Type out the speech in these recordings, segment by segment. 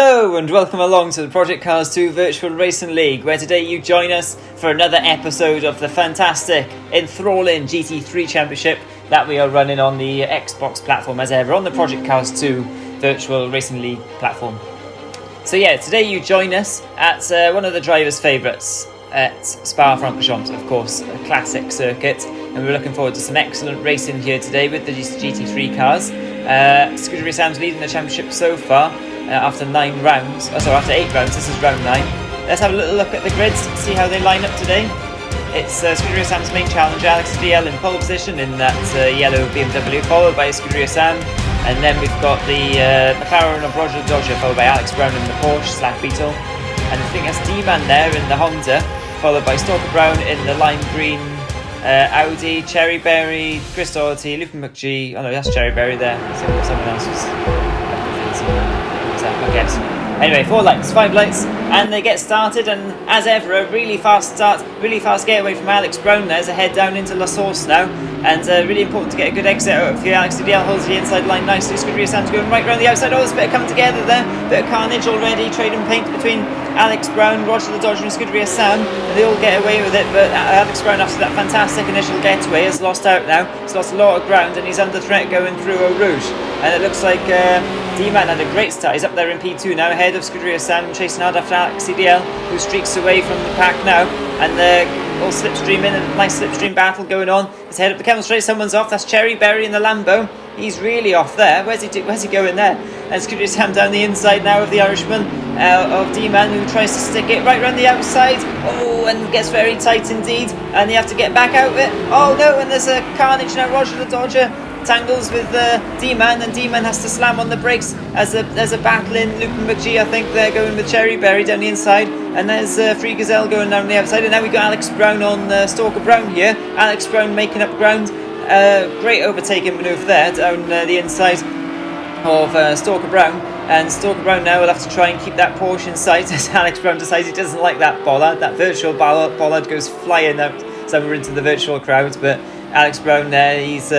Hello and welcome along to the Project Cars 2 Virtual Racing League, where today you join us for another episode of the fantastic, enthralling GT3 Championship that we are running on the Xbox platform as ever, on the Project Cars 2 Virtual Racing League platform. So yeah, today you join us at one of the drivers' favourites at Spa-Francorchamps, of course, a classic circuit, and we're looking forward to some excellent racing here today with the GT3 cars. Scuderia Sam's leading the championship so far. After 8 rounds, this is round 9. Let's have a little look at the grids, see how they line up today. It's Scuderia Sam's main challenger, Alex DL, in pole position in that yellow BMW, followed by Scuderia Sam. And then we've got the McLaren of Roger Dodger, followed by Alex Brown in the Porsche / Beetle. And I think that's D-Man there in the Honda, followed by Stalker Brown in the lime green Audi, Cherry Berry, Chris Doherty, Luke McGee. Oh no, that's Cherry Berry there. Someone else was... I guess. Anyway, 4 lights, 5 lights, and they get started, and as ever, a really fast start, really fast getaway from Alex Brown there as a head down into La Source now, and really important to get a good exit out of here. Alex DL holds the inside line nicely, Scuderia Sam's going right round the outside. Oh, there's a bit of coming together there, bit of carnage already, trading paint between Alex Brown, Roger the Dodger and Scuderia Sam, and they all get away with it, but Alex Brown, after that fantastic initial getaway, has lost out now. He's lost a lot of ground and he's under threat going through Eau Rouge, and it looks like D-Man had a great start. He's up there in P2 now, ahead of Scuderia Sam, chasing hard after Alex CDL, who streaks away from the pack now, and all slipstream in, a nice slipstream battle going on. He's head up the Kemmel Straight, someone's off, that's Cherry Berry in the Lambo. He's really off there. Where's he going there? And Scuderia Sam down the inside now of the Irishman, of D-Man, who tries to stick it right round the outside. Oh, and gets very tight indeed, and they have to get back out of it. Oh no, and there's a carnage now. Roger the Dodger tangles with D-Man, and D-Man has to slam on the brakes as there's a battle in. Luke and McGee, I think they're going with Cherry Berry down the inside, and there's Free Gazelle going down the outside, and now we've got Alex Brown on Stalker Brown here. Alex Brown making up ground. Great overtaking manoeuvre there down the inside of Stalker Brown, and Stalker Brown now will have to try and keep that Porsche in sight as Alex Brown decides he doesn't like that bollard. That virtual bollard goes flying out somewhere into the virtual crowd, but Alex Brown there, he's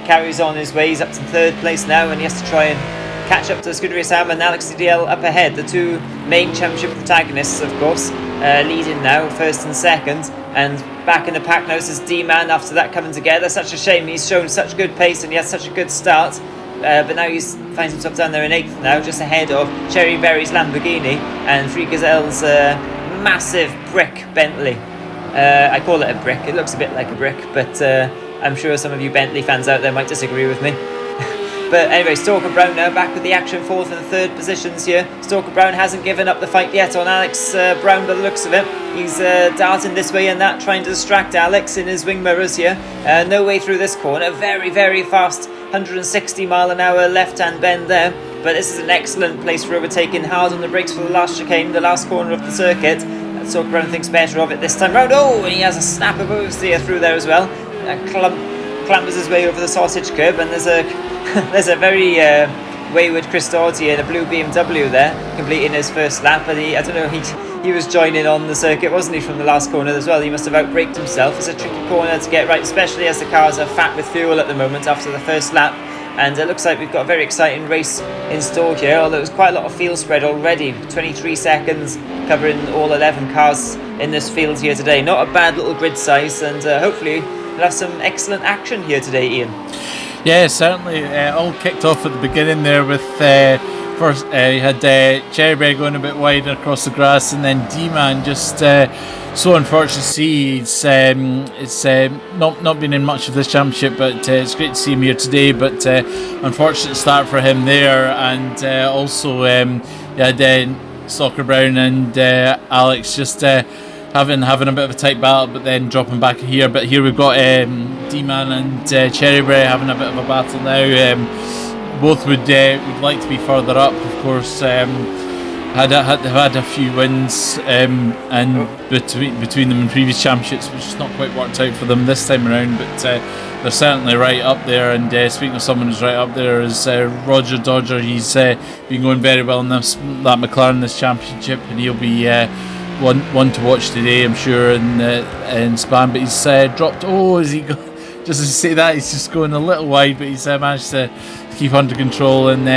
carries on his way. He's up to 3rd place now, and he has to try and catch up to Scuderia Sam and Alex CDL up ahead, the two main championship protagonists, of course, leading now, 1st and 2nd, and back in the pack now is D-Man after that coming together. Such a shame, he's shown such good pace and he has such a good start, but now he finds himself down there in 8th now, just ahead of Cherry Berry's Lamborghini and Free Gazelle's massive brick Bentley. I call it a brick, it looks a bit like a brick, but I'm sure some of you Bentley fans out there might disagree with me. But anyway, Stalker Brown now back with the action, 4th and 3rd positions here. Stalker Brown hasn't given up the fight yet on Alex Brown by the looks of it. He's darting this way and that, trying to distract Alex in his wing mirrors here. No way through this corner, very, very fast, 160 mile an hour left-hand bend there. But this is an excellent place for overtaking, hard on the brakes for the last chicane, the last corner of the circuit. Stalker Brown thinks better of it this time round. Oh, and he has a snap of oversteer through there as well. Clambers his way over the sausage curb, and there's a very wayward Chris Doherty in a blue BMW there, completing his first lap. And he was joining on the circuit, wasn't he, from the last corner as well? He must have outbraked himself. It's a tricky corner to get right, especially as the cars are fat with fuel at the moment after the first lap. And it looks like we've got a very exciting race in store here, although there's quite a lot of field spread already. 23 seconds covering all 11 cars in this field here today. Not a bad little grid size, and hopefully we'll have some excellent action here today, Ian. Yeah, certainly. All kicked off at the beginning there with first you had Cherry Berry going a bit wide across the grass, and then D-Man just so unfortunate to see. It's not been in much of this championship, but it's great to see him here today. But unfortunate start for him there, and also you had Stalker Brown and Alex just having a bit of a tight battle, but then dropping back here. But here we've got D-Man and Cherry Berry having a bit of a battle now. Both would like to be further up, of course. Had a few wins and between them in previous championships, which has not quite worked out for them this time around. But they're certainly right up there. And speaking of someone who's right up there is Roger Dodger. He's been going very well in that McLaren this championship, and he'll be one to watch today, I'm sure, in Span. But he's dropped. Oh, is he? Just to say that, he's just going a little wide, but he's managed to keep under control. And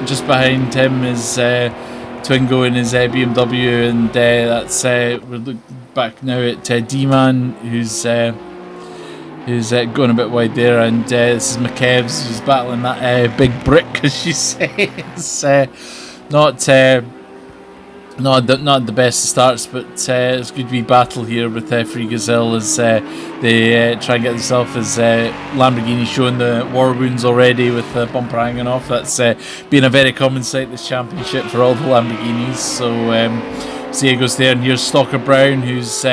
just behind him is Twingo in his BMW, and that's we're looking back now at D-Man, who's going a bit wide there, and this is McKev's, who's battling that big brick, as she says. Not the best of starts, but it's good to be battle here with Free Gazelle as they try and get themselves as Lamborghini showing the war wounds already with the bumper hanging off. That's been a very common sight this championship for all the Lamborghinis. So see, goes there, and here's Stalker Brown, who's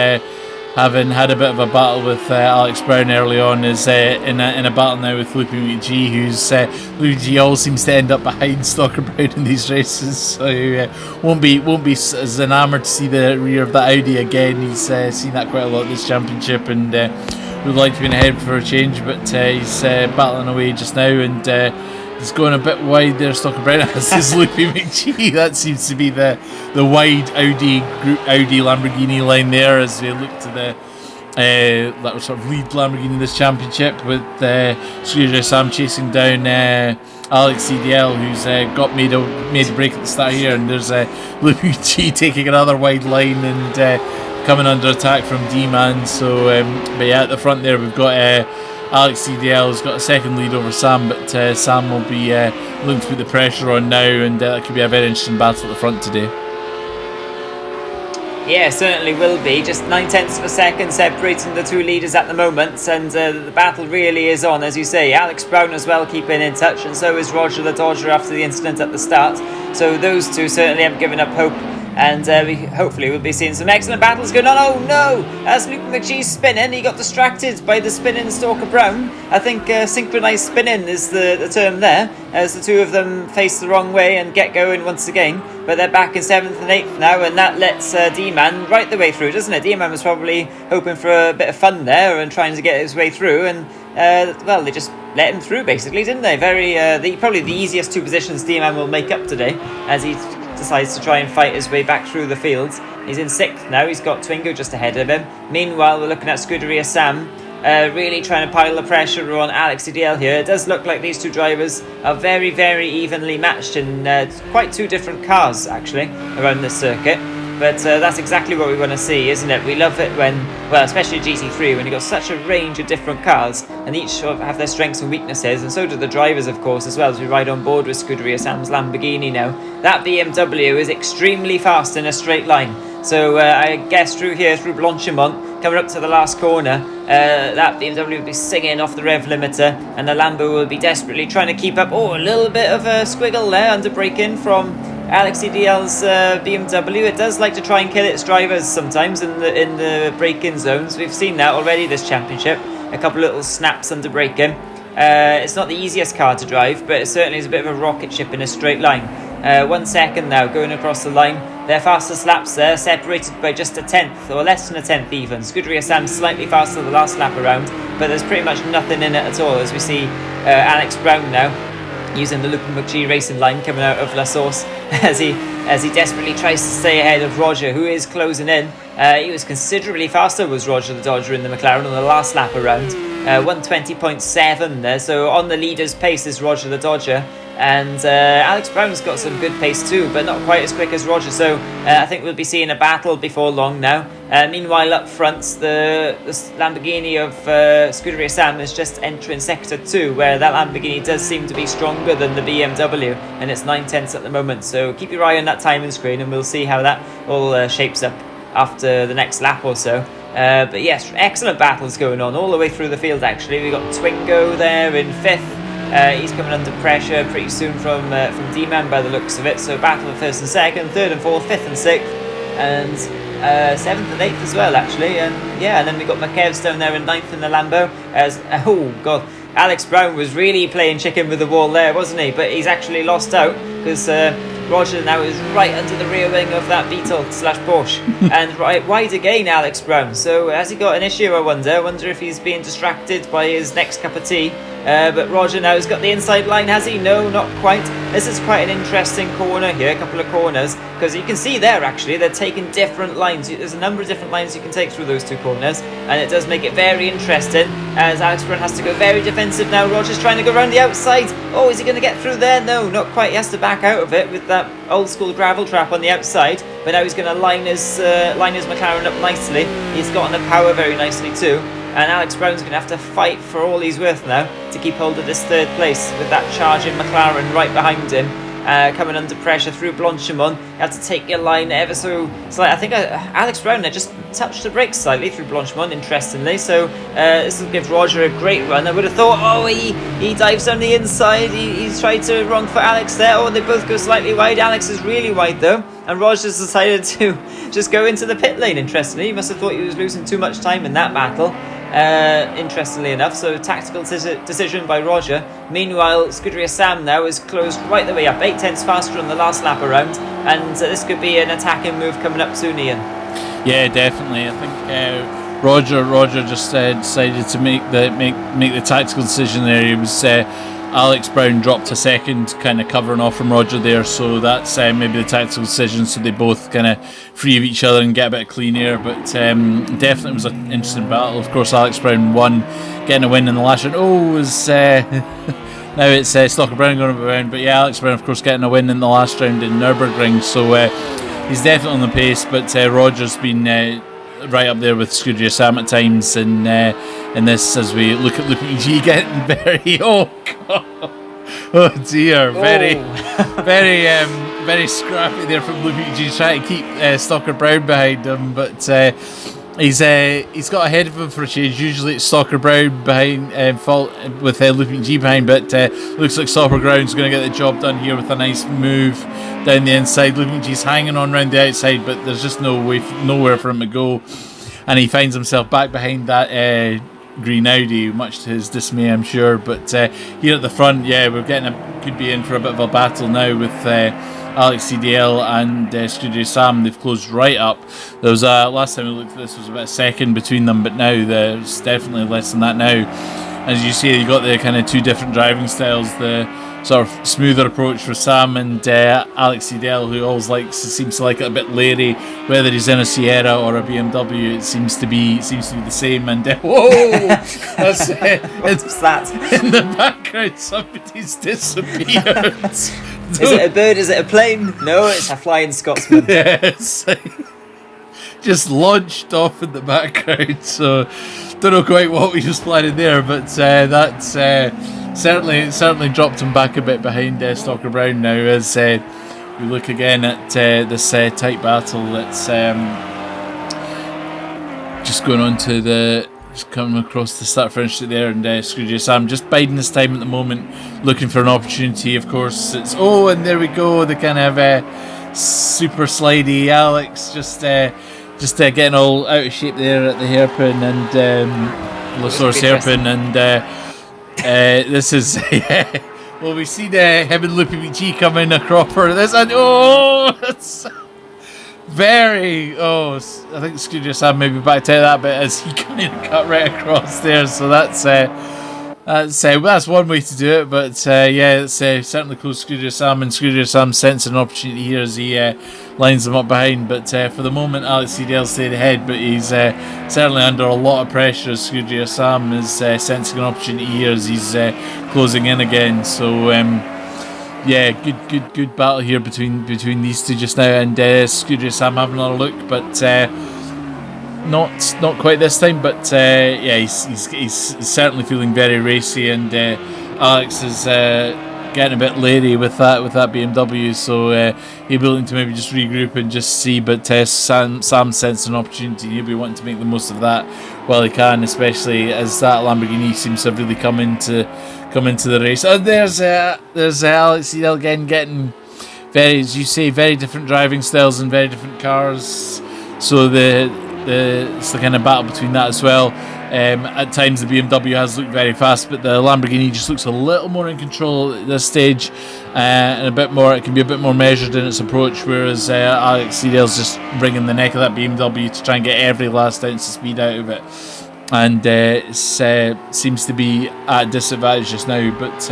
having had a bit of a battle with Alex Brown early on, is in a battle now with Loopy McG, who's Loopy McG always seems to end up behind Stalker Brown in these races, so won't be as enamoured to see the rear of that Audi again. He's seen that quite a lot this championship, and would like to be ahead for a change, but he's battling away just now, and he's going a bit wide there. Stalker Brown has his Loopy McG. That seems to be the wide Audi Lamborghini line there, as we look to the that was sort of lead Lamborghini in this championship, with Screwdriver Sam chasing down Alex CDL, who's made a break at the start here, and there's Loopy McG taking another wide line and coming under attack from D-Man. So but yeah, at the front there we've got Alex CDL has got a second lead over Sam, but Sam will be looking to put the pressure on now, and that could be a very interesting battle at the front today. Yeah, certainly will be. Just 9/10 of a second separating the two leaders at the moment, and the battle really is on, as you say. Alex Brown as well keeping in touch, and so is Roger the Dodger after the incident at the start. So those two certainly haven't given up hope, and we hopefully will be seeing some excellent battles going on. Oh no! As Luke McGee's spinning, he got distracted by the spinning Stalker Brown. I think synchronised spinning is the term there, as the two of them face the wrong way and get going once again. But they're back in 7th and 8th now, and that lets D-Man right the way through, doesn't it? D-Man was probably hoping for a bit of fun there and trying to get his way through, and well, they just let him through basically, didn't they? Probably the easiest two positions D-Man will make up today, as he decides to try and fight his way back through the fields. He's in 6th now, he's got Twingo just ahead of him. Meanwhile, we're looking at Scuderia Sam, really trying to pile the pressure on Alex CDL here. It does look like these two drivers are very, very evenly matched in quite two different cars, actually, around this circuit. But that's exactly what we want to see, isn't it? We love it when, well, especially GT3, when you've got such a range of different cars, and each sort of have their strengths and weaknesses, and so do the drivers, of course, as well, as we ride on board with Scuderia Sam's Lamborghini now. That BMW is extremely fast in a straight line. So I guess through here, through Blanchimont, coming up to the last corner, that BMW will be singing off the rev limiter, and the Lambo will be desperately trying to keep up. Oh, a little bit of a squiggle there under braking from Alex CDL's BMW. It does like to try and kill its drivers sometimes in the braking zones. We've seen that already this championship. A couple of little snaps under braking. It's not the easiest car to drive, but it certainly is a bit of a rocket ship in a straight line. 1 second now going across the line. Their fastest laps there, separated by just a 10th, or less than a 10th even. Scuderia Sam slightly faster the last lap around, but there's pretty much nothing in it at all, as we see Alex Brown now using the Luke McGee racing line coming out of La Source as he desperately tries to stay ahead of Roger, who is closing in. He was considerably faster, was Roger the Dodger in the McLaren on the last lap around. 120.7 there, so on the leader's pace is Roger the Dodger. And Alex Brown's got some good pace too, but not quite as quick as Roger, so I think we'll be seeing a battle before long now. Meanwhile, up front, the Lamborghini of Scuderia Sam is just entering Sector 2, where that Lamborghini does seem to be stronger than the BMW, and it's 9/10 at the moment, so keep your eye on that timing screen and we'll see how that all shapes up after the next lap or so. But yes, excellent battles going on all the way through the field actually. We've got Twingo there in 5th. He's coming under pressure pretty soon from D-Man by the looks of it. So battle of 1st and 2nd, 3rd and 4th, 5th and 6th, and 7th and 8th as well actually. And yeah, and then we've got McKev's down there in 9th in the Lambo. Oh god, Alex Brown was really playing chicken with the wall there, wasn't he? But he's actually lost out because Roger now is right under the rear wing of that Beetle / Porsche and right wide again, Alex Brown. So has he got an issue, I wonder if he's being distracted by his next cup of tea But Roger now has got the inside line, has he? No, not quite. This is quite an interesting corner here, a couple of corners, because you can see there actually they're taking different lines. There's a number of different lines you can take through those 2 corners, and it does make it very interesting as Alex Brown has to go very defensive now. Roger's trying to go around the outside. Oh, is he going to get through there? No, not quite. He has to back out of it with that old school gravel trap on the outside, but now he's going to line his McLaren up nicely. He's gotten the power very nicely too. And Alex Brown's going to have to fight for all he's worth now to keep hold of this 3rd place with that charging McLaren right behind him, coming under pressure through Blanchimont. You have to take your line ever so slightly. I think Alex Brown there just touched the brakes slightly through Blanchimont, interestingly. So this will give Roger a great run. I would have thought, oh, he dives on the inside. He's tried to wrong for Alex there. Oh, they both go slightly wide. Alex is really wide though. And Roger's decided to just go into the pit lane, interestingly. He must have thought he was losing too much time in that battle. Interestingly enough, so tactical decision by Roger. Meanwhile, Scuderia Sam now is closed right the way up, 8 tenths faster on the last lap around, and this could be an attacking move coming up soon, Ian. Yeah, definitely. I think Roger just decided to make the tactical decision there. He was Alex Brown dropped a second, kind of covering off from Roger there, so that's maybe the tactical decision, so they both kind of free of each other and get a bit of clean air. But definitely was an interesting battle. Of course, Alex Brown won, getting a win in the last round. Now it's Stocker Brown going around, but yeah, Alex Brown, of course, getting a win in the last round in Nürburgring, so he's definitely on the pace. But Roger's been right up there with Scuderia Sam at times, and this, as we look at Looping G getting very very scrappy there from Looping G, trying to keep Stocker Brown behind him, but he's got ahead of him for a change. Usually it's Stocker Brown behind, fault with Looping G behind, but looks like Stocker Brown's going to get the job done here with a nice move down the inside. Looping G's hanging on round the outside, but there's just nowhere for him to go, and he finds himself back behind that green Audi, much to his dismay, I'm sure. But here at the front, yeah, could be in for a bit of a battle now with Alex CDL and Scuderia Sam. They've closed right up. There was last time we looked at this was about a second between them, but now there's definitely less than that now. As you see, you've got the kind of 2 different driving styles, the sort of smoother approach for Sam and Alex CDL, who always seems to like it a bit leery, whether he's in a Sierra or a BMW. It seems to be the same. And whoa, that's what's that in the background? Somebody's disappeared. Is it a bird? Is it a plane? No, it's a flying Scotsman. Yes. Just launched off in the background, so don't know quite what we was planning there, but that's certainly dropped him back a bit behind Stocker Brown now, as we look again at this tight battle that's just going on to just coming across the start finish there, and Scuderia Sam just biding his time at the moment, looking for an opportunity. Of course, it's and there we go, the kind of super slidey Alex just getting all out of shape there at the hairpin and Losaurus hairpin, and this is well, we've seen him and Loopy G come in a cropper. This and it's very I think Scuderia Sam maybe back to that bit as he kind of cut right across there. So that's one way to do it, but it's certainly close to Scuderia Sam, and Scuderia Sam sensing an opportunity here as he lines them up behind. But for the moment, Alex CDL stayed ahead, but he's certainly under a lot of pressure. Scuderia Sam is sensing an opportunity here as he's closing in again. So good battle here between these two just now, and Scuderia Sam having another look, but not quite this time, but he's certainly feeling very racy, and Alex is getting a bit leery with that BMW, so he'll be willing to maybe just regroup and just see, but Sam sensing an opportunity. He'll be wanting to make the most of that while he can, especially as that Lamborghini seems to have really come into the race. Oh, there's Alex again getting very, as you say, very different driving styles and very different cars, so it's the kind of battle between that as well. At times the BMW has looked very fast, but the Lamborghini just looks a little more in control at this stage, and it can be a bit more measured in its approach, whereas Alex CDL's just bringing the neck of that BMW to try and get every last ounce of speed out of it. and seems to be at disadvantage just now. But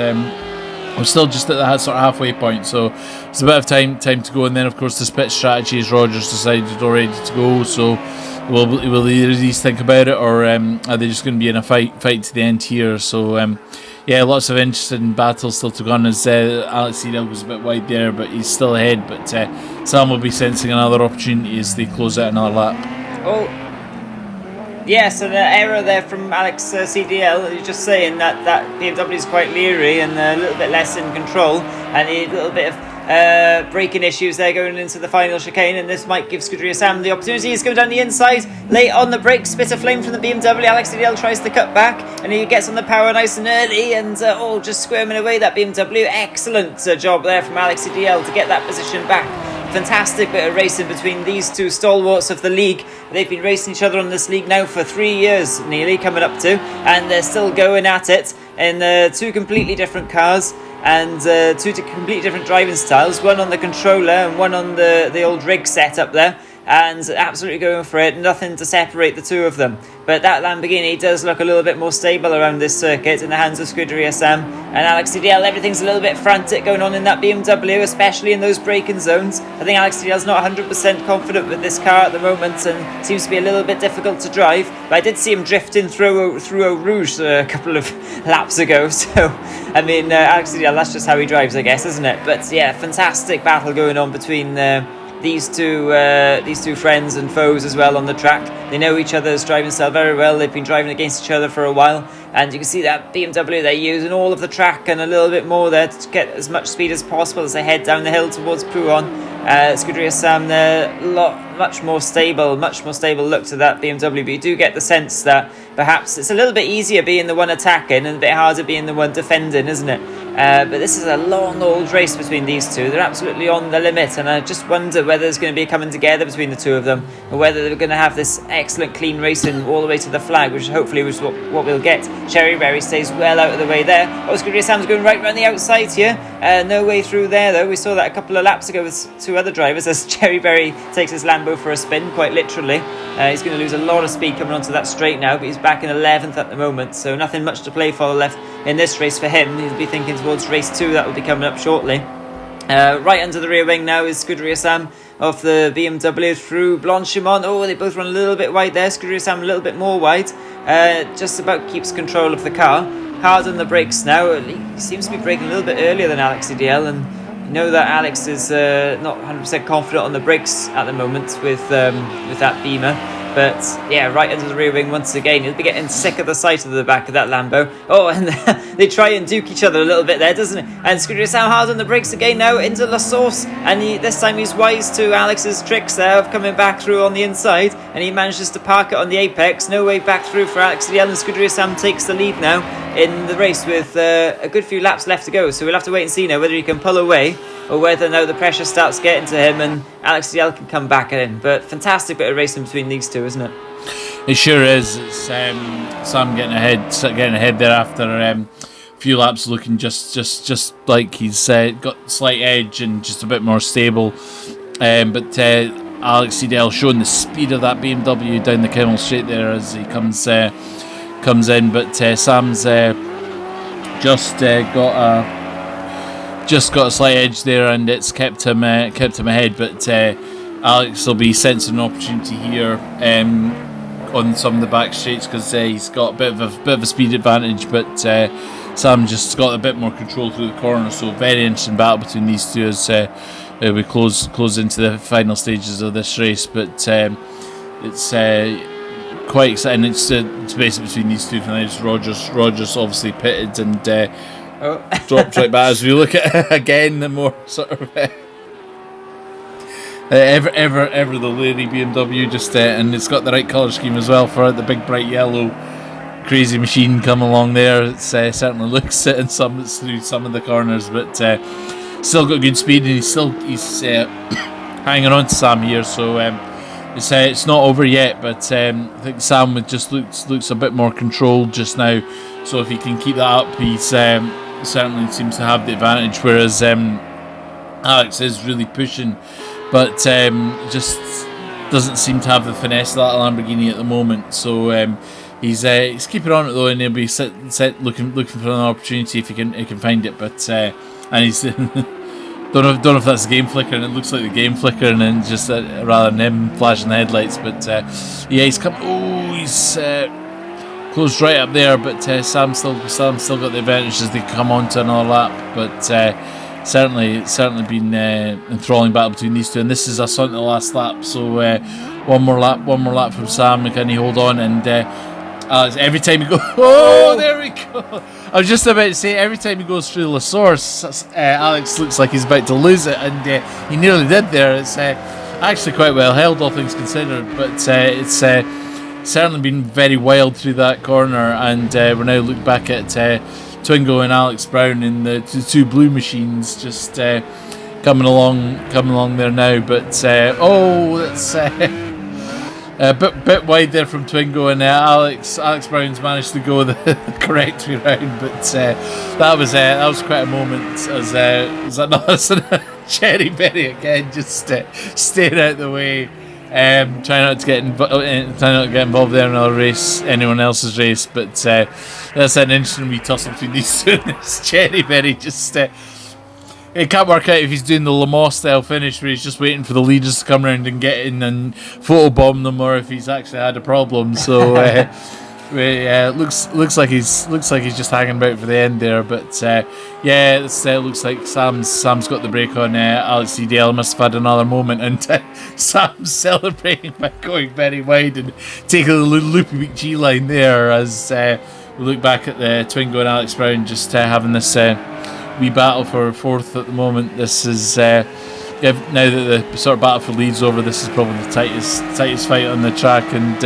we're still just at that sort of halfway point, so it's a bit of time to go. And then, of course, the split strategy is Rogers decided already to go. So will either of these think about it, or are they just going to be in a fight to the end here? So yeah, lots of interesting battles still to go on, as Alex Edel goes a bit wide there, but he's still ahead. But Sam will be sensing another opportunity as they close out another lap. Oh, yes, an error there from Alex CDL. He's just saying that BMW is quite leery and a little bit less in control, and a little bit of braking issues there going into the final chicane, and this might give Scuderia Sam the opportunity. He's going down the inside, late on the brakes, bit of flame from the BMW. Alex CDL tries to cut back, and he gets on the power nice and early, and just squirming away that BMW. Excellent job there from Alex CDL to get that position back. Fantastic bit of racing between these two stalwarts of the league. They've been racing each other on this league now for 3 years nearly, coming up to, and they're still going at it in two completely different cars and two completely different driving styles, one on the controller and one on the old rig setup there, and absolutely going for it. Nothing to separate the two of them. But that Lamborghini does look a little bit more stable around this circuit in the hands of Scuderia Sam and Alex CDL. Everything's a little bit frantic going on in that BMW, especially in those braking zones. I think Alex CDL's not 100% confident with this car at the moment and seems to be a little bit difficult to drive. But I did see him drifting through Eau Rouge a couple of laps ago. So, I mean, Alex CDL, that's just how he drives, I guess, isn't it? But yeah, fantastic battle going on between these two friends and foes as well on the track. They know each other's driving style very well. They've been driving against each other for a while, and you can see that BMW, they're using all of the track and a little bit more there to get as much speed as possible as they head down the hill towards Pouhon. Scuderia Sam, they're much more stable look to that BMW, but you do get the sense that perhaps it's a little bit easier being the one attacking and a bit harder being the one defending, isn't it? But this is a long old race between these two. They're absolutely on the limit, and I just wonder whether there's going to be a coming together between the two of them, or whether they're going to have this excellent clean racing all the way to the flag, which hopefully is what we'll get. Cherry Berry stays well out of the way there. Scuderia Sam's going right around the outside here. No way through there though. We saw that a couple of laps ago with two other drivers as Cherry Berry takes his Lambo for a spin, quite literally. He's going to lose a lot of speed coming onto that straight now, but he's back in 11th at the moment, so nothing much to play for left in this race for him. He'll be thinking towards race 2 that will be coming up shortly. Right under the rear wing now is Scuderia Sam of the BMW through Blanchimont. Oh, they both run a little bit wide there. Scuderia Sam a little bit more wide. Just about keeps control of the car. Hard on the brakes now. He seems to be braking a little bit earlier than Alex CDL, and you know that Alex is not 100% confident on the brakes at the moment with that Beamer. But yeah, right under the rear wing once again. He'll be getting sick of the sight of the back of that Lambo. Oh, and they try and duke each other a little bit there, doesn't it? And Scuderia Sam hard on the brakes again now into La Source. And this time he's wise to Alex's tricks there of coming back through on the inside. And he manages to park it on the apex. No way back through for Alex CDL, and Scuderia Sam takes the lead now in the race with a good few laps left to go. So we'll have to wait and see now whether he can pull away, or whether now the pressure starts getting to him and Alex CDL can come back in. But fantastic bit of racing between these two, isn't it? It sure is. It's Sam getting ahead there after a few laps, looking just like he's got slight edge and just a bit more stable. But Alex CDL showing the speed of that BMW down the Kennel Straight there as he comes in. But Sam's just got a slight edge there, and it's kept him ahead. But Alex will be sensing an opportunity here on some of the back straights because he's got a bit of a speed advantage. But Sam just got a bit more control through the corner. So very interesting battle between these two as we close into the final stages of this race. But it's quite exciting. It's basically between these two tonight. Rogers obviously pitted and dropped right back as we look at again the more sort of ever the lady BMW just and it's got the right colour scheme as well for it, the big bright yellow crazy machine come along there. It certainly looks it in through some of the corners, but still got good speed, and he's hanging on to Sam here, so it's not over yet, but I think Sam just looks a bit more controlled just now, so if he can keep that up, he's certainly seems to have the advantage, whereas Alex is really pushing, but just doesn't seem to have the finesse of that Lamborghini at the moment. So he's keeping on it though, and he'll be looking for an opportunity if he can find it. But and he's don't know if that's the game flicker, and it looks like the game flicker, and then just rather than him flashing the headlights. But he's come. Oh, he's closed right up there, but Sam's still got the advantage as they come on to another lap. But certainly been enthralling battle between these two, and this is us on the last lap. So one more lap from Sam. Can he hold on? And Alex, every time he goes, there we go. I was just about to say, every time he goes through La Source, Alex looks like he's about to lose it, and he nearly did there. It's actually quite well held, all things considered, but it's certainly been very wild through that corner, and we're now looking back at Twingo and Alex Brown in the two blue machines just coming along there now. But that's a bit wide there from Twingo, and Alex Brown's managed to go the correct way round. But that was quite a moment. Was that not Cherry Berry again, just staying out the way, trying not to get involved there in another race, anyone else's race. But that's an interesting wee tussle between these two. Cherry Berry just. It can't work out if he's doing the Le Mans style finish where he's just waiting for the leaders to come around and get in and photobomb them, or if he's actually had a problem. So looks like he's just hanging about for the end there. But it looks like Sam's got the break on Alex CDL. Must have had another moment, and Sam's celebrating by going very wide and taking the loopy G line there as we look back at the Twingo and Alex Brown just having this. We battle for fourth at the moment. This is now that the sort of battle for lead's over, this is probably the tightest fight on the track, and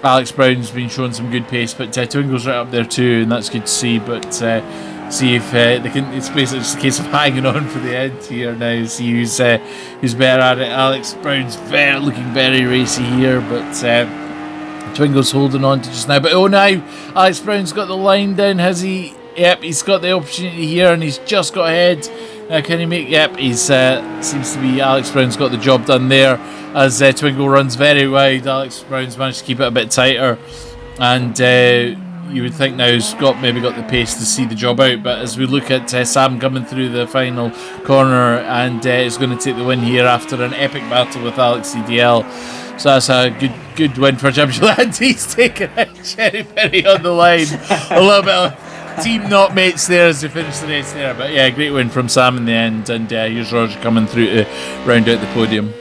Alex Brown's been showing some good pace, but Twingo's right up there too, and that's good to see. But see if they can. It's basically just a case of hanging on for the end here now. See who's better at it. Alex Brown's looking very racy here, but Twingo's holding on to just now. But now Alex Brown's got the line down, has he? Yep, he's got the opportunity here, and he's just got ahead. Can he make? Yep, he's seems to be Alex Brown's got the job done there. As Twingo runs very wide, Alex Brown's managed to keep it a bit tighter, and you would think now he's maybe got the pace to see the job out. But as we look at Sam coming through the final corner, and is going to take the win here after an epic battle with Alex CDL. So that's a good win for Championship. And he's taking out Cherry Berry on the line. A little bit of team not mates there as they finish the race there. But yeah, great win from Sam in the end. And here's Roger coming through to round out the podium.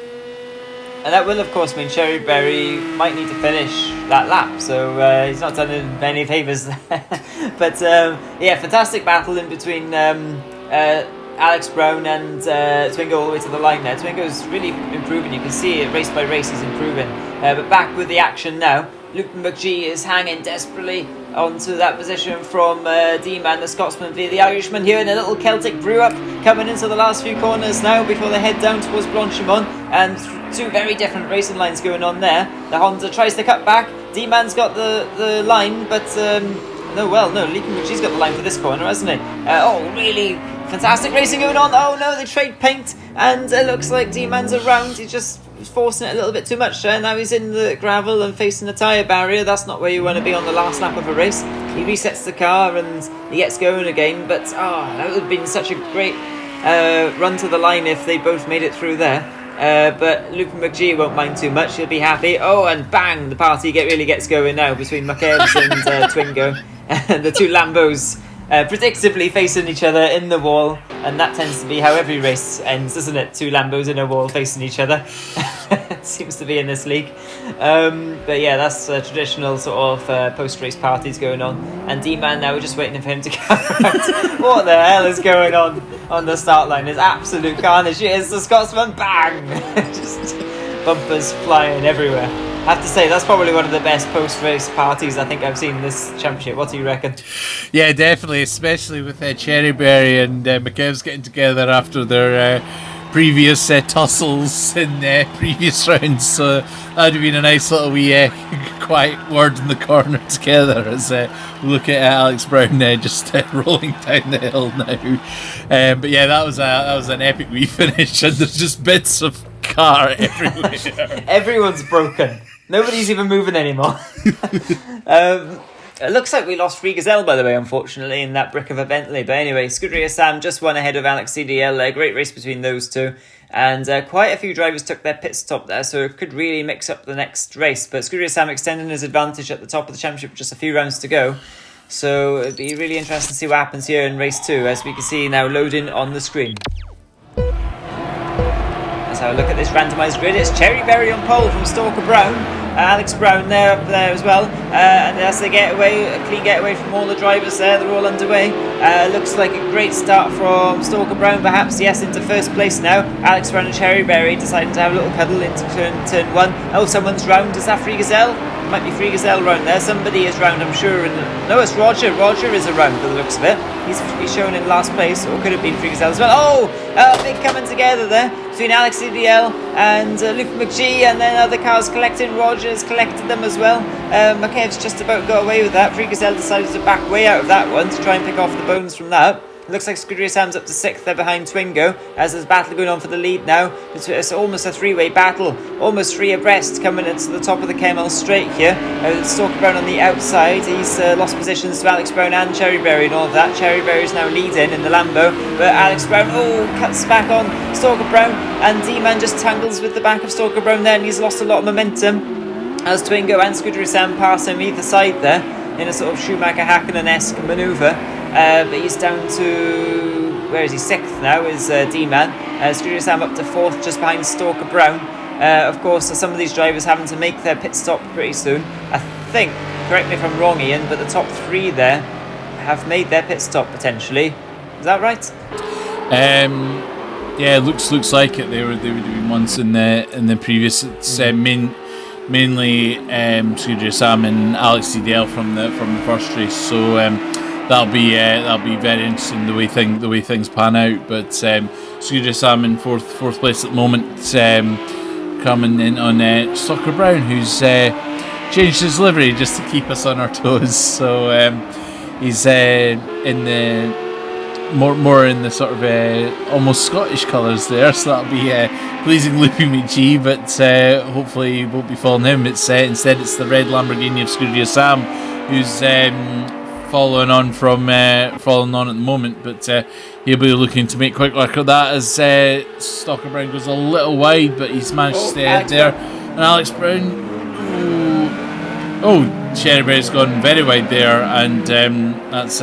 And that will, of course, mean Cherry Berry might need to finish that lap. So he's not done him many favours there. But fantastic battle in between Alex Brown and Twingo all the way to the line there. Twingo's really improving. You can see it race by race he's improving. But back with the action now. Luke McGee is hanging desperately onto that position from D-Man, the Scotsman, via the Irishman here in a little Celtic brew up, coming into the last few corners now before they head down towards Blanchimont, and two very different racing lines going on there. The Honda tries to cut back. D-Man's got the line, but Luke McGee's got the line for this corner, hasn't he? Really fantastic racing going on. Oh no, they trade paint, and it looks like D-Man's around. He's just forcing it a little bit too much there. Now he's in the gravel and facing a tyre barrier. That's not where you want to be on the last lap of a race. He resets the car and he gets going again. But that would have been such a great run to the line if they both made it through there. But Luke McGee won't mind too much. He'll be happy. Oh, and bang, the party really gets going now between McKebs and Twingo. The two Lambos predictably facing each other in the wall, and that tends to be how every race ends, doesn't it? Two Lambos in a wall facing each other. Seems to be in this league. But yeah, that's traditional sort of post-race parties going on. And D-Man now, we're just waiting for him to come around. What the hell is going on the start line? It's absolute carnage. Here's the Scotsman, bang! Just bumpers flying everywhere. I have to say, that's probably one of the best post-race parties I think I've seen in this championship. What do you reckon? Yeah, definitely, especially with Cherry Berry and McKev's getting together after their previous tussles in previous rounds. So that would have been a nice little wee quiet word in the corner together as we look at Alex Brown just rolling down the hill now. But yeah, that was an epic wee finish, and there's just bits of car everywhere. Everyone's broken. Nobody's even moving anymore. It looks like we lost Free Gazelle, by the way, unfortunately, in that brick of a Bentley. But anyway, Scuderia Sam just won ahead of Alex CDL. A great race between those two. And quite a few drivers took their pit stop there, so it could really mix up the next race. But Scuderia Sam extending his advantage at the top of the championship with just a few rounds to go. So it'd be really interesting to see what happens here in race 2, as we can see now loading on the screen. Let's have a look at this randomised grid. It's Cherry Berry on pole from Stalker Brown. Alex Brown there up there as well, and as they get away, a clean getaway from all the drivers there, they're all underway. Looks like a great start from Stalker Brown, perhaps, yes, into first place now. Alex Brown and Cherry Berry deciding to have a little cuddle into turn 1. Oh, someone's round. Is that Free Gazelle? Might be Free Gazelle round there. Somebody is round, I'm sure. And no, it's Roger. Roger is around by the looks of it. He's shown in last place, or could have been Free Gazelle as well. Oh, big coming together there between Alex CDL and Luke McGee, and then other cars collecting. Roger's collected them as well. McCabe's just about got away with that. Free Gazelle decided to back way out of that one to try and pick off the bones from that. Looks like Scuderia Sam's up to 6th there behind Twingo, as there's battle going on for the lead now. It's almost a 3-way battle, almost 3 abreast coming into the top of the Kemmel straight here. Stalker Brown on the outside, he's lost positions to Alex Brown and Cherry Berry and all of that. Cherry Berry's now leading in the Lambo, but Alex Brown, cuts back on Stalker Brown, and D-Man just tangles with the back of Stalker Brown there, and he's lost a lot of momentum, as Twingo and Scuderia Sam pass him either side there, in a sort of Schumacher-Hakkinen-esque manoeuvre. But he's down to, where is he, 6th now is D-Man. Scuderia Sam up to 4th just behind Stalker Brown. Of course, some of these drivers having to make their pit stop pretty soon. I think, correct me if I'm wrong Ian, but the top 3 there have made their pit stop potentially. Is that right? Yeah, looks like it. They were doing once in the previous. It's mainly Scuderia Sam and Alex CDL from the first race. So that'll be very interesting the way things pan out. But Scuderia Sam in fourth place at the moment, coming in on Stalker Brown, who's changed his livery just to keep us on our toes. So he's in the more in the sort of almost Scottish colours there, so that'll be pleasing Loopy McGee, but hopefully you won't be following him. Instead it's the red Lamborghini of Scuderia Sam, who's following on at the moment, but he'll be looking to make quick work of that as Stalker Brown goes a little wide, but he's managed to stay ahead there. And Alex Brown, Cherry Berry's gone very wide there, and that's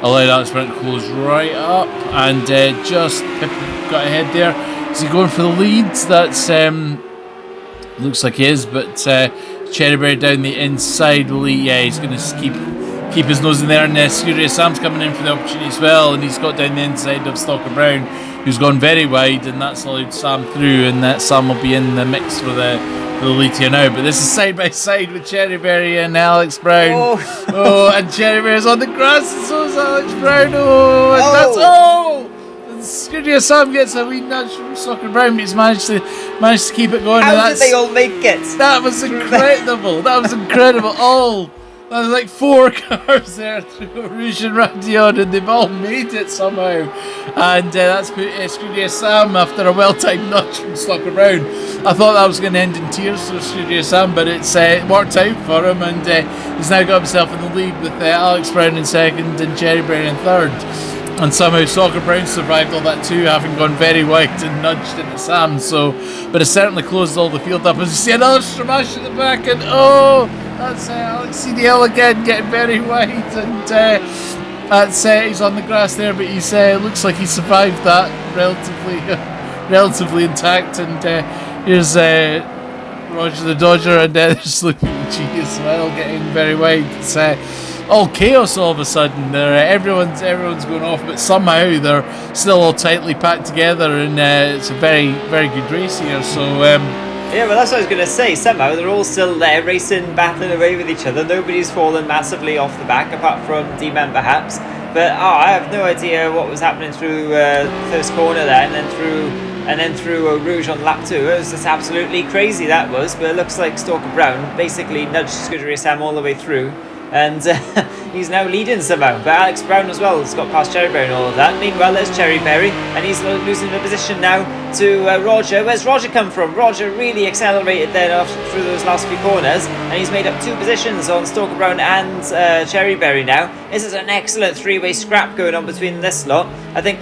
allowed Alex Brown to close right up, and just got ahead there. Is he going for the lead? That's looks like he is, but Cherry Berry down the inside will he's going to keep his nose in there, and Scuderia Sam's coming in for the opportunity as well, and he's got down the inside of Stalker Brown, who's gone very wide, and that's allowed Sam through, and that Sam will be in the mix for the lead here now. But this is side by side with Cherry Berry and Alex Brown. And Cherry Berry's on the grass, and so is Alex Brown. And Scuderia Sam gets a wee nudge from Stalker Brown, but he's managed to keep it going. How did they all make it? That was incredible. That was incredible. There was like 4 cars there through Rouge and Radion, and they've all made it somehow. And that's put Scuderia Sam after a well-timed nudge from Stalker Brown. I thought that was going to end in tears for Scuderia Sam, but it's worked out for him, and he's now got himself in the lead with Alex Brown in 2nd and Cherry Berry in 3rd. And somehow Stalker Brown survived all that too, having gone very wide and nudged into Sam. But it certainly closed all the field up. As you see another Stramash at the back, and that's Alex CDL again getting very wide, and that's he's on the grass there, but he's looks like he survived that relatively intact. And here's Roger the Dodger, and there's Loopy McGee as well, getting very wide. It's all chaos all of a sudden. Everyone's going off, but somehow they're still all tightly packed together, and it's a very, very good race here. So yeah, well, that's what I was going to say. Somehow they're all still there, racing, battling away with each other. Nobody's fallen massively off the back, apart from D-Man perhaps. But I have no idea what was happening through first corner there, and then through Rouge on lap 2. It was just absolutely crazy, that was. But it looks like Stalker Brown basically nudged Scuderia Sam all the way through. And he's now leading somehow. But Alex Brown as well has got past Cherryberry and all of that. Meanwhile, there's Cherryberry, and he's losing the position now to Roger. Where's Roger come from? Roger really accelerated then through those last few corners, and he's made up 2 positions on Stalker Brown and Cherryberry now. This is an excellent 3-way scrap going on between this lot. I think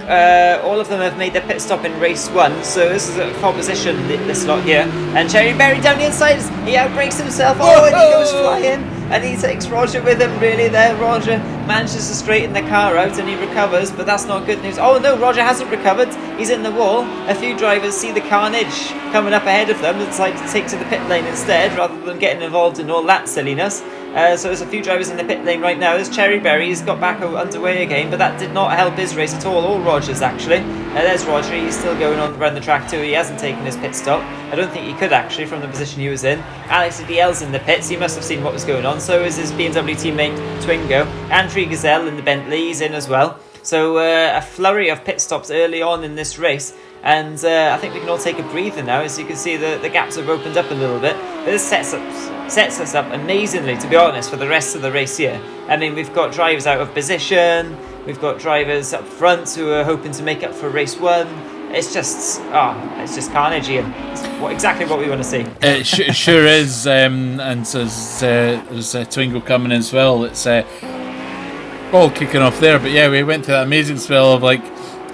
all of them have made their pit stop in race 1, so this is a pole position, this lot here. And Cherryberry down the inside, he outbrakes himself, and he goes flying, and he takes Roger with him really there. Roger manages to straighten the car out and he recovers, but that's not good news. Oh no, Roger hasn't recovered, he's in the wall. A few drivers see the carnage coming up ahead of them and decide to take to the pit lane instead, rather than getting involved in all that silliness. So there's a few drivers in the pit lane right now. There's Cherryberry, he's got back underway again, but that did not help his race at all, or Roger's actually. There's Roger, he's still going on around the track too, he hasn't taken his pit stop. I don't think he could actually from the position he was in. Alex DL's in the pits, he must have seen what was going on, so is his BMW teammate Twingo. Andrew Gazelle in the Bentley, he's in as well. So a flurry of pit stops early on in this race. And I think we can all take a breather now. As you can see, the gaps have opened up a little bit. But this sets us up amazingly, to be honest, for the rest of the race here. I mean, we've got drivers out of position. We've got drivers up front who are hoping to make up for race 1. It's just carnage here. It's exactly what we want to see. It sure is. And so there's Twingo coming in as well. It's all kicking off there. But yeah, we went through that amazing spell of like,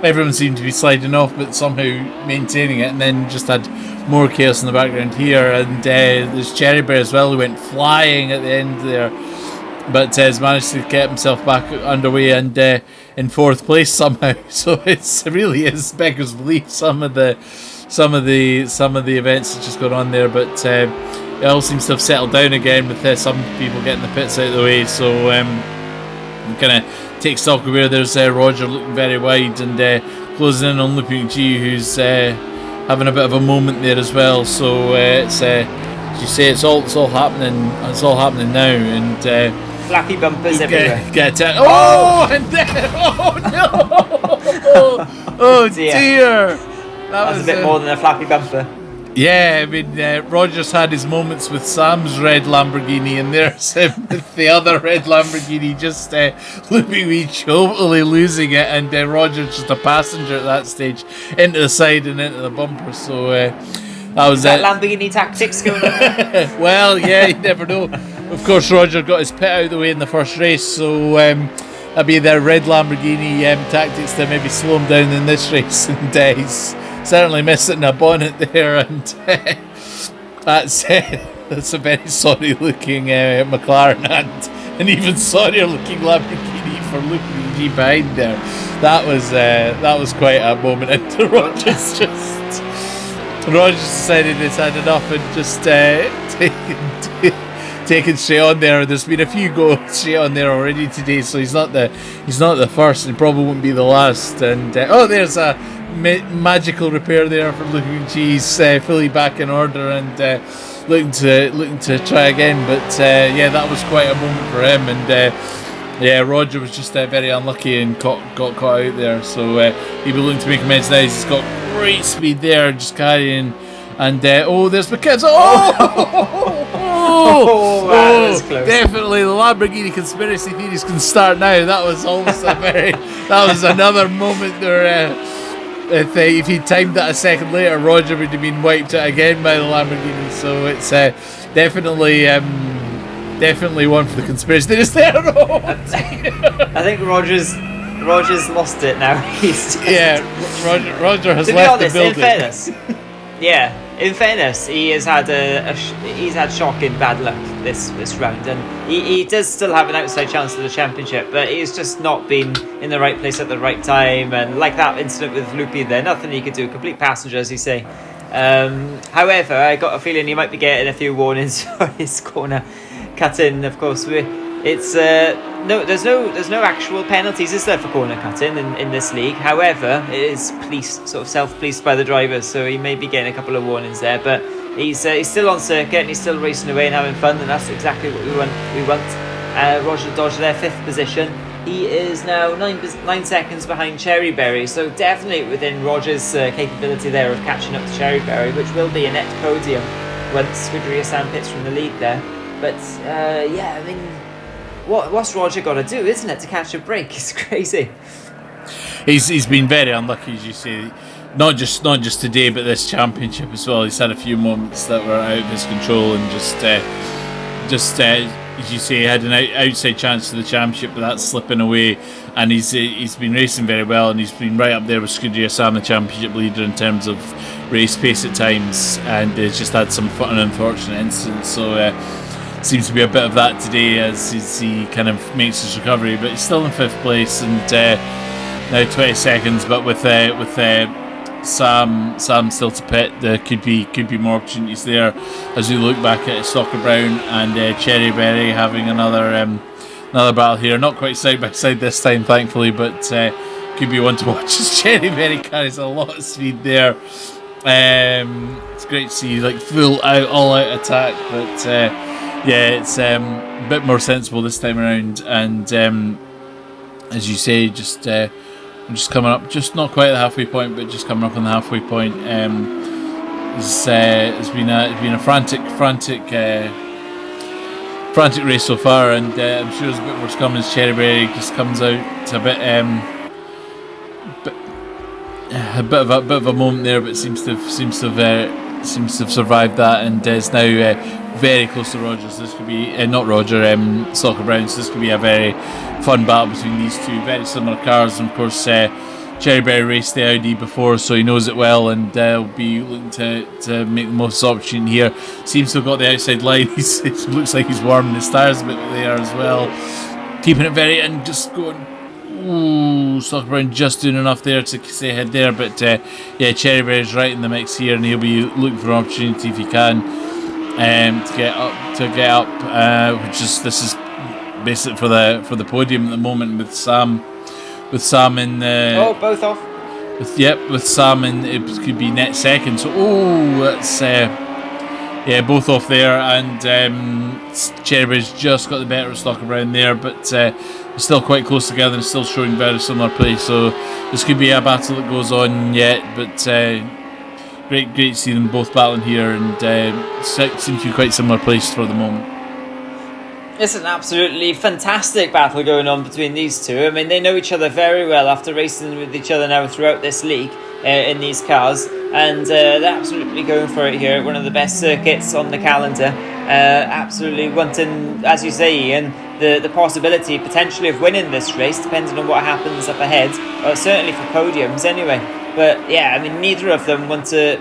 everyone seemed to be sliding off but somehow maintaining it, and then just had more chaos in the background here. And there's Cherryberry as well, who went flying at the end there, but has managed to get himself back underway and in 4th place somehow. So it really is beggars belief some of the events that just got on there, but it all seems to have settled down again with some people getting the pits out of the way. So kind of take stock of where there's Roger looking very wide and closing in on Looping G, who's having a bit of a moment there as well. So it's as you say, it's all happening now, and flappy bumpers everywhere. And then oh dear. That was a bit more than a flappy bumper. Yeah, I mean, Roger's had his moments with Sam's red Lamborghini, and there's him with the other red Lamborghini just totally losing it, and Roger's just a passenger at that stage, into the side and into the bumper. So that was that Lamborghini tactics going on there? Well, yeah, you never know. Of course, Roger got his pit out of the way in the first race, so that'd be their red Lamborghini tactics to maybe slow him down in this race, and he's certainly missing a bonnet there, and that's a very sorry looking McLaren and an even sorrier looking Lamborghini for Looping G behind there. That was quite a moment, and Roger's decided he's had enough and just taken straight on there. There's been a few go straight on there already today, so he's not the first, and probably won't be the last. And there's a magical repair there from Looping G's fully back in order and looking to try again. But that was quite a moment for him, and Roger was just very unlucky and got caught out there. So he'll be looking to make amends now. He's got great speed there, just carrying. And there's McKenzie. That was close. Definitely the Lamborghini conspiracy theories can start now. That was almost that was another moment there. If he timed that a second later, Roger would have been wiped out again by the Lamborghini. So it's definitely one for the conspiracy theories there. I think Roger's lost it now. Roger has left the building. In fairness, he has had he's had shocking bad luck this round, and he does still have an outside chance of the championship, but he's just not been in the right place at the right time. And like that incident with Loopy there, nothing he could do, complete passenger, as you say. However, I got a feeling he might be getting a few warnings for his corner cut-in. Of course, there's no actual penalties, is there, for corner cutting in this league. However, it is sort of self-policed by the drivers, so he may be getting a couple of warnings there. But he's still on circuit and he's still racing away and having fun, and that's exactly what we want. Roger Dodge there, 5th position. He is now 9 seconds behind Cherryberry, so definitely within Roger's capability there of catching up to Cherryberry, which will be a net podium once Scuderia Sam pits from the lead there. But I mean, what's Roger got to do, isn't it, to catch a break? It's crazy. He's been very unlucky, as you say. Not just today, but this championship as well. He's had a few moments that were out of his control, and just as you say, he had an outside chance to the championship, but that's slipping away. And he's been racing very well, and he's been right up there with Scuderia Sam, the championship leader, in terms of race pace at times. And he's just had some unfortunate incidents. So seems to be a bit of that today as he kind of makes his recovery. But he's still in 5th place, and now 20 seconds. But with Sam still to pit, there could be more opportunities there as we look back at Stalker Brown and Cherry Berry having another battle here. Not quite side by side this time, thankfully, but could be one to watch as Cherry Berry carries a lot of speed there. It's great to see like full out, all out attack, but it's a bit more sensible this time around. And as you say, just coming up, just not quite at the halfway point, but just coming up on the halfway point. It's been a frantic race so far, and I'm sure there's a bit more to come as Cherryberry just comes out a bit of a moment there, but seems to have survived that, and is now very close to Rogers. This could be not Roger, Stalker Brown. So this could be a very fun battle between these two very similar cars. And of course, Cherryberry raced the Audi before, so he knows it well, and will be looking to make the most opportunity here. Seems to have got the outside line. It looks like he's warming his tyres a bit there as well, keeping it very and just going. Ooh, Stalker Brown just doing enough there to stay ahead there, but Cherryberry's right in the mix here, and he'll be looking for an opportunity if he can to get up. This is basically for the podium at the moment with Sam in the both off. With Sam in, it could be net second. So that's both off there, and Cherryberry's just got the better of Stalker Brown there, but still quite close together and still showing very similar play. So this could be a battle that goes on yet, but great to see them both battling here, and seems to be quite similar place for the moment. It's an absolutely fantastic battle going on between these two. I mean, they know each other very well after racing with each other now throughout this league in these cars, and they're absolutely going for it here. One of the best circuits on the calendar. Absolutely wanting, as you say, Ian, the possibility potentially of winning this race, depending on what happens up ahead, or certainly for podiums anyway. But yeah, I mean, neither of them want to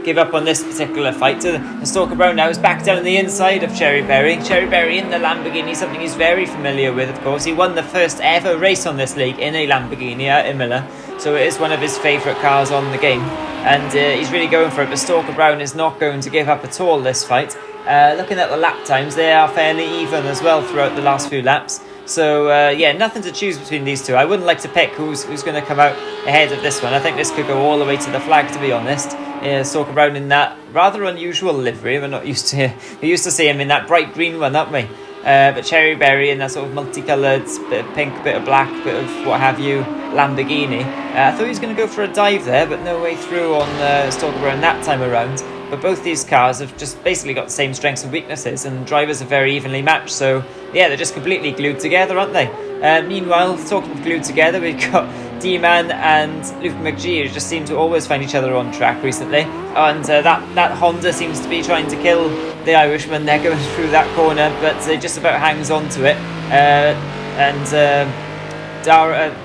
give up on this particular fight. And Stalker Brown now is back down the inside of Cherryberry. Cherryberry in the Lamborghini, something he's very familiar with, of course. He won the first ever race on this league in a Lamborghini at Imola, so it is one of his favourite cars on the game, and he's really going for it. But Stalker Brown is not going to give up at all this fight. Looking at the lap times, they are fairly even as well throughout the last few laps. So nothing to choose between these two. I wouldn't like to pick who's going to come out ahead of this one. I think this could go all the way to the flag, to be honest. Stalker Brown in that rather unusual livery. We're not used to. We used to see him in that bright green one, aren't we? But Cherryberry in that sort of multicoloured, bit of pink, bit of black, bit of what have you, Lamborghini. I thought he was going to go for a dive there, but no way through on Stalker Brown that time around. But both these cars have just basically got the same strengths and weaknesses, and drivers are very evenly matched. So yeah, they're just completely glued together, aren't they? Meanwhile, talking of glued together, we've got D-Man and Luke McGee, who just seem to always find each other on track recently. And that Honda seems to be trying to kill the Irishman. They're going through that corner, but it just about hangs on to it.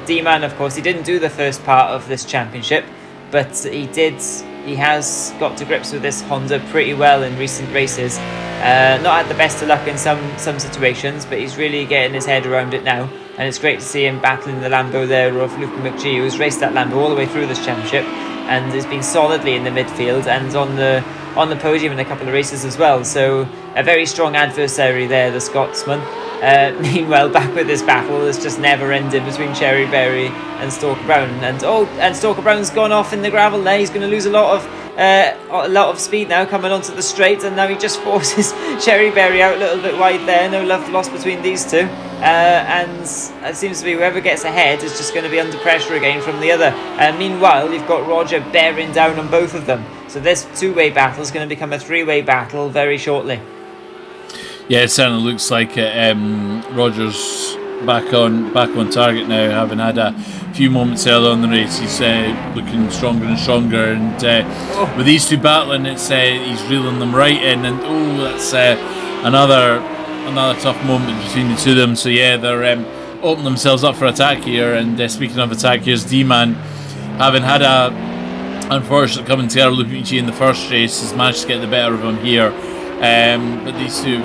D-Man, of course, he didn't do the first part of this championship, but he has got to grips with this Honda pretty well in recent races. Not had the best of luck in some situations, but he's really getting his head around it now, and it's great to see him battling the Lambo there of Luke McGee, who's raced that Lambo all the way through this championship and has been solidly in the midfield and on the podium in a couple of races as well. So a very strong adversary there, the Scotsman. Meanwhile, back with this battle that's just never ended between Cherryberry and Stalker Brown, and Stalker Brown's gone off in the gravel there. He's going to lose a lot of speed now coming onto the straight, and now he just forces Cherryberry out a little bit wide there. No love lost between these two, and it seems to be whoever gets ahead is just going to be under pressure again from the other. Meanwhile, you've got Roger bearing down on both of them, so this two-way battle is going to become a three-way battle very shortly. Yeah, it certainly looks like it. Rogers back on target now, having had a few moments early on the race. He's looking stronger and stronger, and with these two battling, it's he's reeling them right in, and that's another tough moment between the two of them. So yeah, they're opening themselves up for attack here. And speaking of attack, here's D-Man, having had a unfortunate coming to Lupici in the first race, has managed to get the better of him here. But these two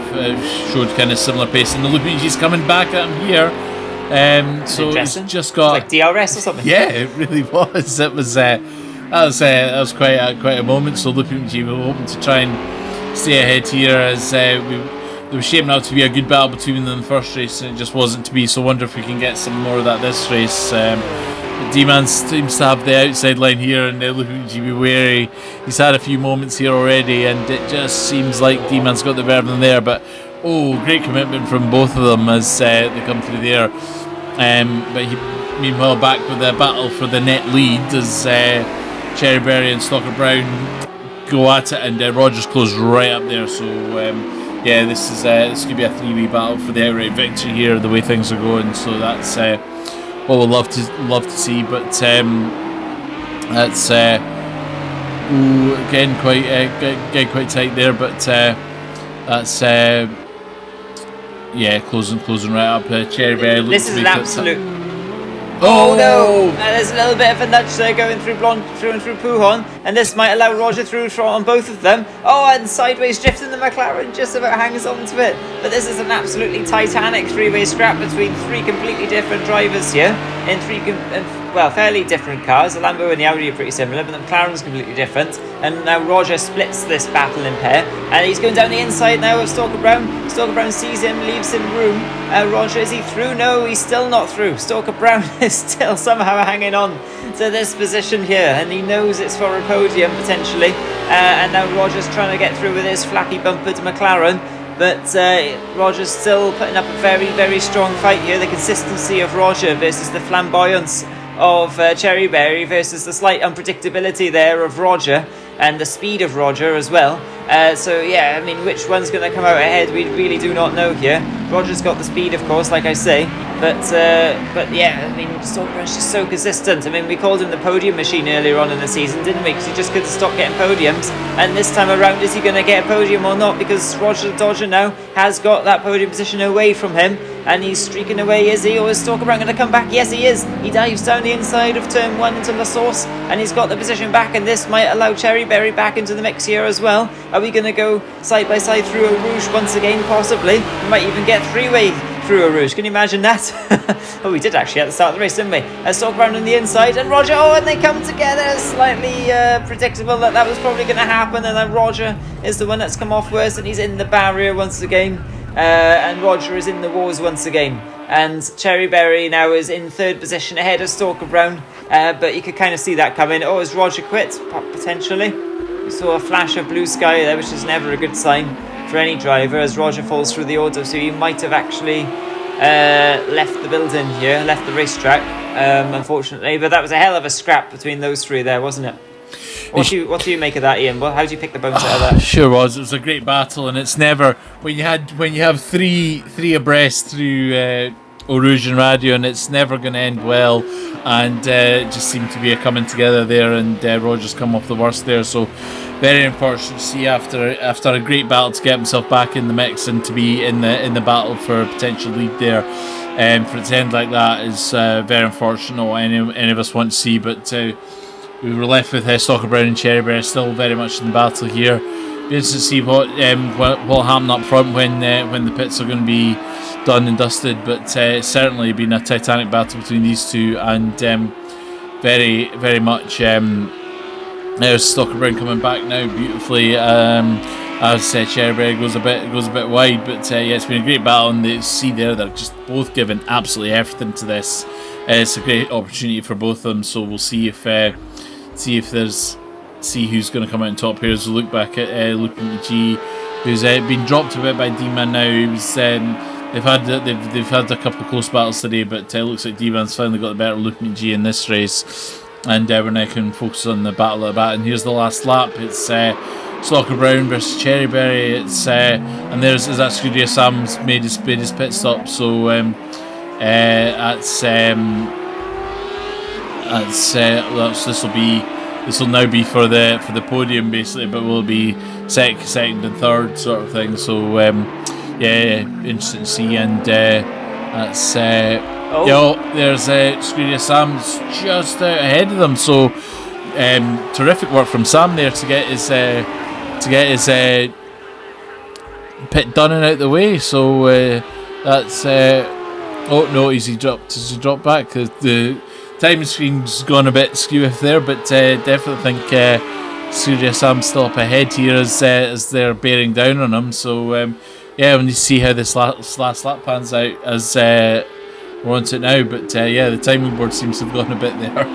showed kind of similar pace, and the Lupici's coming back at him here. So it's just got like DRS or something. Yeah, it really was. It was that was quite a moment. So Lupici were hoping to try and stay ahead here, as they were shaping out to be a good battle between them in the first race, and it just wasn't to be. So I wonder if we can get some more of that this race. D-Man seems to have the outside line here, and Luigi be wary. He's had a few moments here already, and it just seems like D-Man's got the better than there. But great commitment from both of them as they come through there. But meanwhile, back with the battle for the net lead as Cherryberry and Stalker Brown go at it, and Rogers close right up there. So this could be a 3-way battle for the outright victory here, the way things are going. So that's what we'll love to see, but that's again quite tight there. But that's closing right up. Cherryberry. This is an absolute. Oh no! There's a little bit of a nudge there going through Pujon, and this might allow Roger through on both of them. And sideways drifting the McLaren just about hangs on to it. But this is an absolutely titanic 3-way scrap between 3 completely different drivers here in fairly different cars. The Lambo and the Audi are pretty similar, but the McLaren's completely different. And now Roger splits this battle in pair, and he's going down the inside now of Stalker Brown. Stalker Brown sees him, leaves him room. Roger, is he through? No, he's still not through. Stalker Brown is still somehow hanging on to this position here, and he knows it's for a podium potentially. And now Roger's trying to get through with his flappy bumper to McLaren. But Roger's still putting up a very, very strong fight here. The consistency of Roger versus the flamboyance of Cherryberry versus the slight unpredictability there of Roger, and the speed of Roger as well. Which one's going to come out ahead, we really do not know here. Roger's got the speed, of course, like I say, but Stalker Brown's just so consistent. We called him the podium machine earlier on in the season, didn't we? Because he just couldn't stop getting podiums. And this time around, is he going to get a podium or not? Because Roger the Dodger now has got that podium position away from him, and he's streaking away, is he? Or is Stalker Brown going to come back? Yes, he is. He dives down the inside of turn 1 into La Source, and he's got the position back, and this might allow Cherryberry back into the mix here as well. Are we going to go side by side through a Rouge once again? Possibly. We might even get 3-way through a Rouge. Can you imagine that? We did actually at the start of the race, didn't we? Stalker Brown on the inside, and Roger, and they come together. Slightly predictable that was probably going to happen, and then Roger is the one that's come off worse, and he's in the barrier once again. And Roger is in the wars once again, and Cherryberry now is in 3rd position ahead of Stalker Brown, but you could kind of see that coming. Has Roger quit? Potentially. We saw a flash of blue sky there, which is never a good sign for any driver, as Roger falls through the order, so he might have actually left the building here, left the racetrack, unfortunately. But that was a hell of a scrap between those 3 there, wasn't it? What do you make of that, Ian? How do you pick the bones out of that? Sure was. It was a great battle, and it's never when you have three abreast through Eau Rouge and Radio, and it's never going to end well. And it just seemed to be a coming together there, and Roger's come off the worst there. So very unfortunate to see after a great battle to get himself back in the mix and to be in the battle for a potential lead there. For it to end like that is very unfortunate. What any of us want to see, but. We were left with Stalker Brown and Cherryberry still very much in the battle here. Be interested to see what will happen up front when the pits are going to be done and dusted. But it's certainly been a titanic battle between these two, and very, very much. There's Stalker Brown coming back now beautifully. As Cherryberry goes a bit wide, but it's been a great battle, and you see there they're just both giving absolutely everything to this. It's a great opportunity for both of them, so we'll see who's going to come out on top here as we look back at Lupin G, who's been dropped a bit by D-Man now. He was, they've had a couple of close battles today, but it looks like D-Man's finally got the better Lupin G in this race, and we're now can focus on the battle at the bat. And here's the last lap. It's Stalker Brown versus Cherryberry. It's and there's that Scuderia Sam's made his pit stop. So this will now be for the podium basically, but will be second and third sort of thing. So interesting to see. And that's there's Scuderia Sam's just out ahead of them. So terrific work from Sam there to get his pit done and out the way. So that's oh no, has he dropped back? The timing screen's gone a bit skew if there, but definitely think Scuderia Sam's still up ahead here as they're bearing down on him. So when you see how this last lap pans out as we're on to it now, but the timing board seems to have gone a bit there.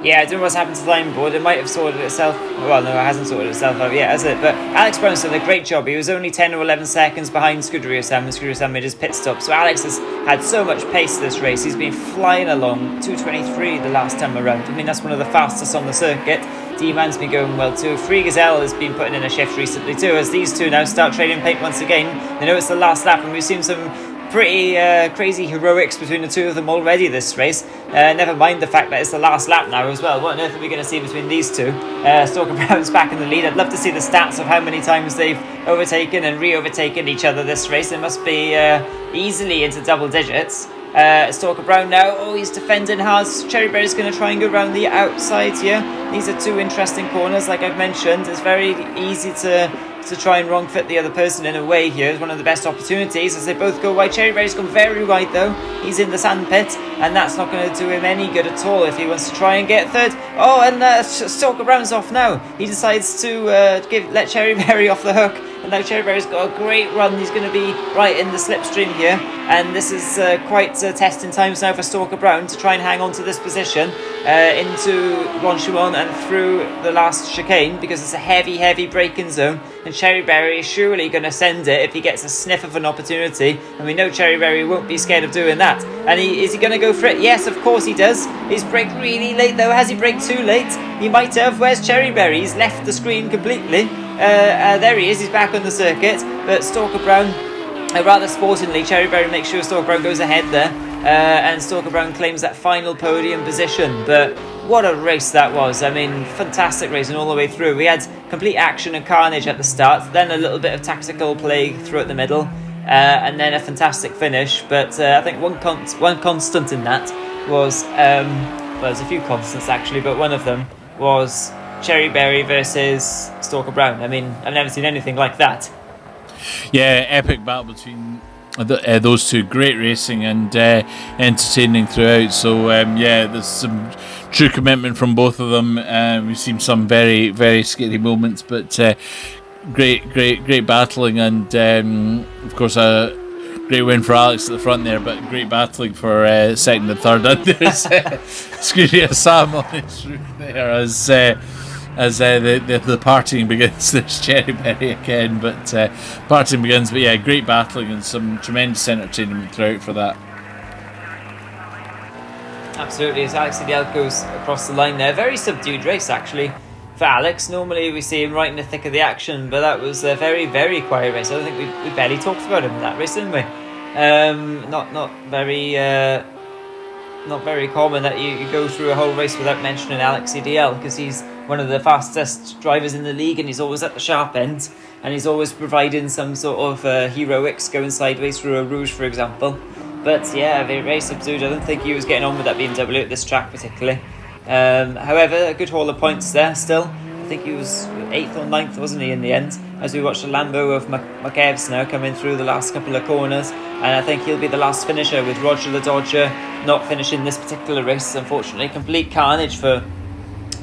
Yeah, I don't know what's happened to the timing board. It might have sorted itself. Well, no, it hasn't sorted itself out yet, has it? But Alex Brown's done a great job. He was only 10 or 11 seconds behind Scuderia Sam, and Scuderia Sam made his pit stop. So Alex has had so much pace this race. He's been flying along, 2:23 the last time around. I mean, that's one of the fastest on the circuit. D-Man's been going well too. Free Gazelle has been putting in a shift recently too, as these two now start trading paint once again. They know it's the last lap, and we've seen some pretty crazy heroics between the two of them already this race. Never mind the fact that it's the last lap now as well. What on earth are we going to see between these two? Stalker Brown's back in the lead. I'd love to see the stats of how many times they've overtaken and re-overtaken each other this race. It must be easily into double digits. Stalker Brown now, he's defending hard. Cherryberry's going to try and go around the outside here. These are two interesting corners, like I've mentioned. It's very easy to try and wrong fit the other person in a way here. It's one of the best opportunities as they both go wide. Cherryberry's gone very wide though. He's in the sandpit, and that's not going to do him any good at all if he wants to try and get third. Oh, and Stalker Brown's off now. He decides to let Cherryberry off the hook, and now Cherryberry's got a great run. He's going to be right in the slipstream here, and this is quite testing times now for Stalker Brown to try and hang on to this position into Ronchemont and through the last chicane, because it's a heavy braking zone, and Cherryberry is surely going to send it if he gets a sniff of an opportunity, and we know Cherryberry won't be scared of doing that. And is he going to go for it? Yes, of course he does. He's braked really late though. Has he braked too late? He might have. Where's Cherryberry? He's left the screen completely. There he is. He's back on the circuit, but Stalker Brown, rather sportingly, Cherryberry makes sure Stalker Brown goes ahead there, and Stalker Brown claims that final podium position. But what a race that was. I mean, fantastic racing all the way through. We had complete action and carnage at the start, then a little bit of tactical play throughout the middle, and then a fantastic finish. But I think one constant in that was, well, there's a few constants actually, but one of them was Cherryberry versus Stalker Brown. I mean, I've never seen anything like that. Yeah, epic battle between those two. Great racing and entertaining throughout. So there's some true commitment from both of them. We've seen some very, very scary moments, but great battling, and of course a great win for Alex at the front there, but great battling for second and third. And there's Scuderia Sam on his roof there as the partying begins. There's Cherryberry again, but partying begins. But yeah, great battling and some tremendous entertainment throughout for that. Absolutely, as Alex Idel goes across the line there. Very subdued race actually for Alex. Normally we see him right in the thick of the action, but that was a very, very quiet race. I don't think we barely talked about him in that race, didn't we? Not very common that you go through a whole race without mentioning Alex EDL, because he's one of the fastest drivers in the league, and he's always at the sharp end, and he's always providing some sort of heroics going sideways through a Rouge, for example. But yeah, very subdued. I don't think he was getting on with that BMW at this track particularly. However, a good haul of points there still. I think he was 8th or 9th, wasn't he, in the end, as we watched the Lambo of McEvs now coming through the last couple of corners, and I think he'll be the last finisher, with Roger the Dodger not finishing this particular race, unfortunately. Complete carnage for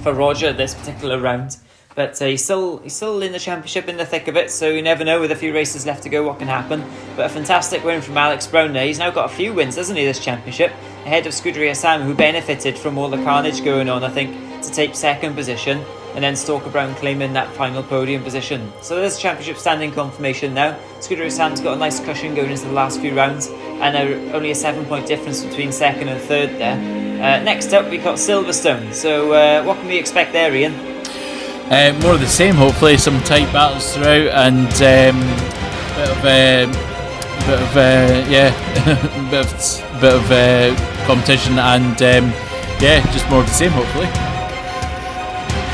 Roger this particular round, but he's still in the championship, in the thick of it, so you never know, with a few races left to go, what can happen. But a fantastic win from Alex Brown there. He's now got a few wins, hasn't he, this championship, ahead of Scuderia Sam, who benefited from all the carnage going on, I think, to take second position, and then Stalker Brown claiming that final podium position. So there's championship standing confirmation now. Scuderia Sam's got a nice cushion going into the last few rounds, and only a 7-point difference between second and third there. Next up, we've got Silverstone. So what can we expect there, Ian? More of the same, hopefully. Some tight battles throughout, and bit of competition, and just more of the same, hopefully.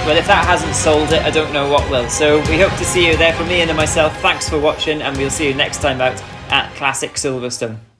Well, if that hasn't sold it, I don't know what will. So we hope to see you there. From Ian and myself, thanks for watching, and we'll see you next time out at Classic Silverstone.